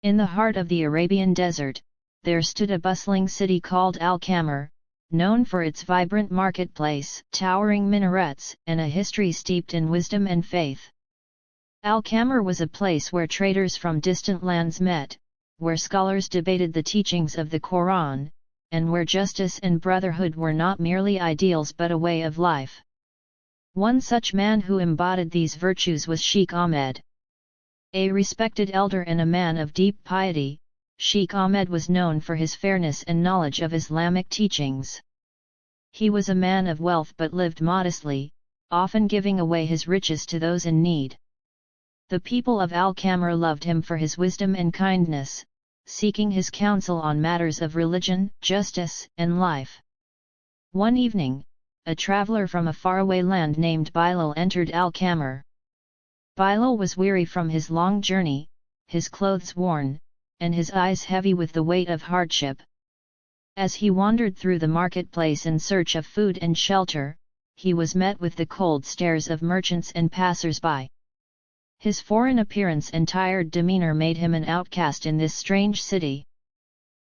In the heart of the Arabian desert, there stood a bustling city called Al-Qamar, known for its vibrant marketplace, towering minarets, and a history steeped in wisdom and faith. Al-Qamar was a place where traders from distant lands met, where scholars debated the teachings of the Quran, and where justice and brotherhood were not merely ideals but a way of life. One such man who embodied these virtues was Sheikh Ahmed. A respected elder and a man of deep piety, Sheikh Ahmed was known for his fairness and knowledge of Islamic teachings. He was a man of wealth but lived modestly, often giving away his riches to those in need. The people of Al-Qamar loved him for his wisdom and kindness, seeking his counsel on matters of religion, justice, and life. One evening, a traveler from a faraway land named Bilal entered Al-Qamar. Bilal was weary from his long journey, his clothes worn, and his eyes heavy with the weight of hardship. As he wandered through the marketplace in search of food and shelter, he was met with the cold stares of merchants and passers-by. His foreign appearance and tired demeanor made him an outcast in this strange city.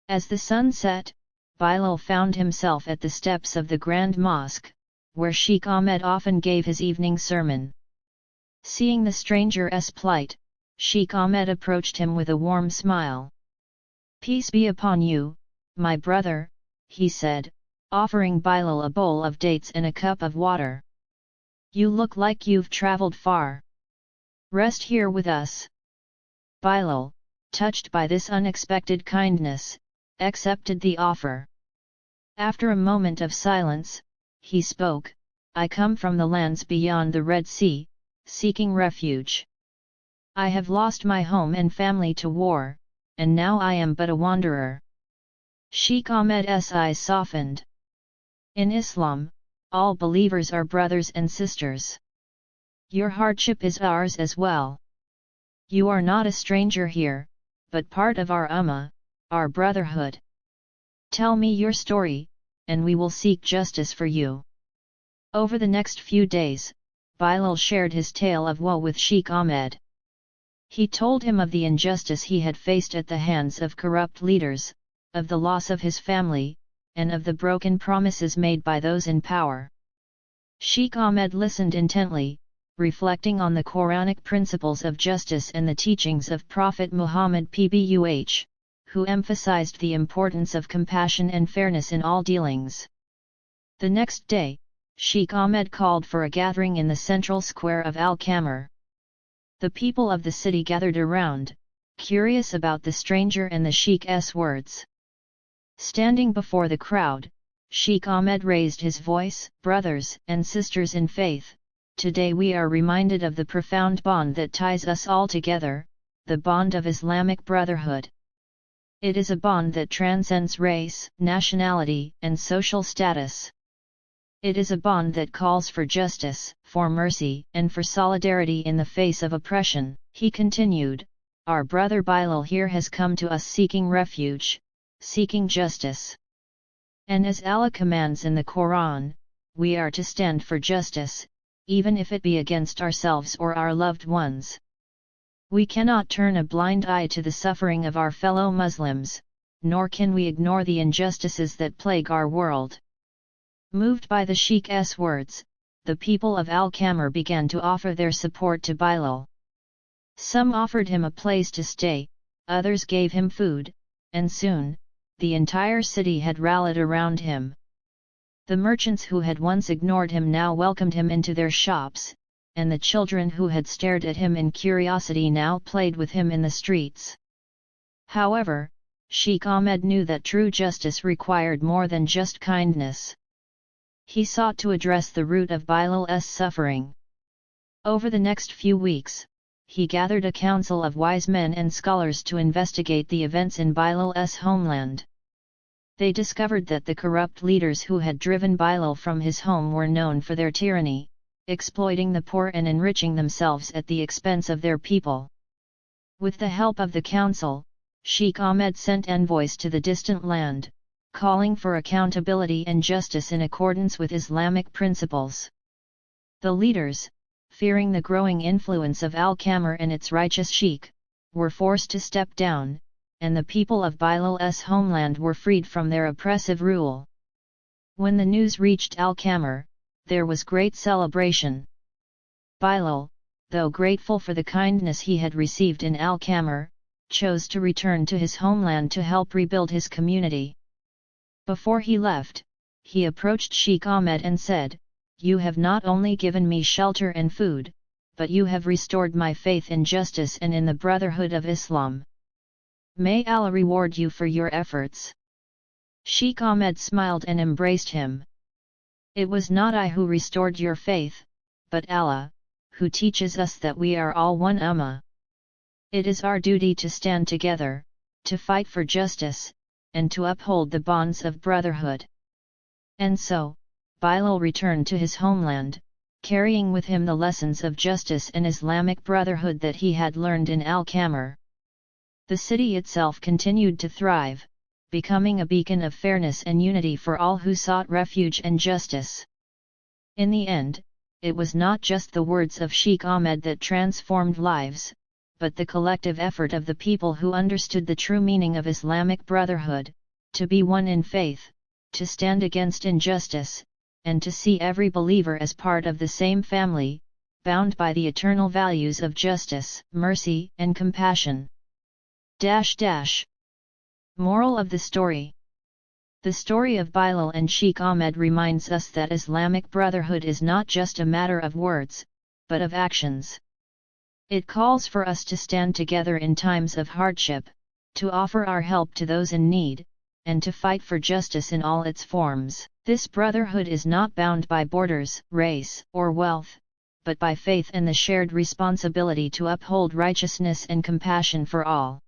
As the sun set, Bilal found himself at the steps of the Grand Mosque, where Sheikh Ahmed often gave his evening sermon. Seeing the stranger's plight, Sheikh Ahmed approached him with a warm smile. "Peace be upon you, my brother," he said, offering Bilal a bowl of dates and a cup of water. "You look like you've traveled far. Rest here with us." Bilal, touched by this unexpected kindness, accepted the offer. After a moment of silence, he spoke, "I come from the lands beyond the Red Sea, seeking refuge. I have lost my home and family to war, and now I am but a wanderer." Sheikh Ahmed's eyes softened. "In Islam, all believers are brothers and sisters. Your hardship is ours as well. You are not a stranger here, but part of our Ummah, our brotherhood. Tell me your story, and we will seek justice for you." Over the next few days, Bilal shared his tale of woe with Sheikh Ahmed. He told him of the injustice he had faced at the hands of corrupt leaders, of the loss of his family, and of the broken promises made by those in power. Sheikh Ahmed listened intently, reflecting on the Quranic principles of justice and the teachings of Prophet Muhammad PBUH, who emphasized the importance of compassion and fairness in all dealings. The next day, Sheikh Ahmed called for a gathering in the central square of Al-Qamar. The people of the city gathered around, curious about the stranger and the Sheikh's words. Standing before the crowd, Sheikh Ahmed raised his voice, "Brothers and sisters in faith, today we are reminded of the profound bond that ties us all together, the bond of Islamic Brotherhood. It is a bond that transcends race, nationality, and social status. It is a bond that calls for justice, for mercy, and for solidarity in the face of oppression." He continued, "Our brother Bilal here has come to us seeking refuge, seeking justice. And as Allah commands in the Quran, we are to stand for justice, even if it be against ourselves or our loved ones. We cannot turn a blind eye to the suffering of our fellow Muslims, nor can we ignore the injustices that plague our world." Moved by the Sheikh's words, the people of Al-Qamar began to offer their support to Bilal. Some offered him a place to stay, others gave him food, and soon, the entire city had rallied around him. The merchants who had once ignored him now welcomed him into their shops, and the children who had stared at him in curiosity now played with him in the streets. However, Sheikh Ahmed knew that true justice required more than just kindness. He sought to address the root of Bilal's suffering. Over the next few weeks, he gathered a council of wise men and scholars to investigate the events in Bilal's homeland. They discovered that the corrupt leaders who had driven Bilal from his home were known for their tyranny, exploiting the poor and enriching themselves at the expense of their people. With the help of the council, Sheikh Ahmed sent envoys to the distant land, calling for accountability and justice in accordance with Islamic principles. The leaders, fearing the growing influence of Al-Qamar and its righteous sheikh, were forced to step down, and the people of Bilal's homeland were freed from their oppressive rule. When the news reached Al-Qamar, there was great celebration. Bilal, though grateful for the kindness he had received in Al-Qamar, chose to return to his homeland to help rebuild his community. Before he left, he approached Sheikh Ahmed and said, "You have not only given me shelter and food, but you have restored my faith in justice and in the Brotherhood of Islam. May Allah reward you for your efforts." Sheikh Ahmed smiled and embraced him. "It was not I who restored your faith, but Allah, who teaches us that we are all one Ummah. It is our duty to stand together, to fight for justice, and to uphold the bonds of brotherhood." And so, Bilal returned to his homeland, carrying with him the lessons of justice and Islamic brotherhood that he had learned in Al-Qamar. The city itself continued to thrive, becoming a beacon of fairness and unity for all who sought refuge and justice. In the end, it was not just the words of Sheikh Ahmed that transformed lives, but the collective effort of the people who understood the true meaning of Islamic brotherhood, to be one in faith, to stand against injustice, and to see every believer as part of the same family, bound by the eternal values of justice, mercy, and compassion. Moral of the story. The story of Bilal and Sheikh Ahmed reminds us that Islamic brotherhood is not just a matter of words, but of actions. It calls for us to stand together in times of hardship, to offer our help to those in need, and to fight for justice in all its forms. This brotherhood is not bound by borders, race, or wealth, but by faith and the shared responsibility to uphold righteousness and compassion for all.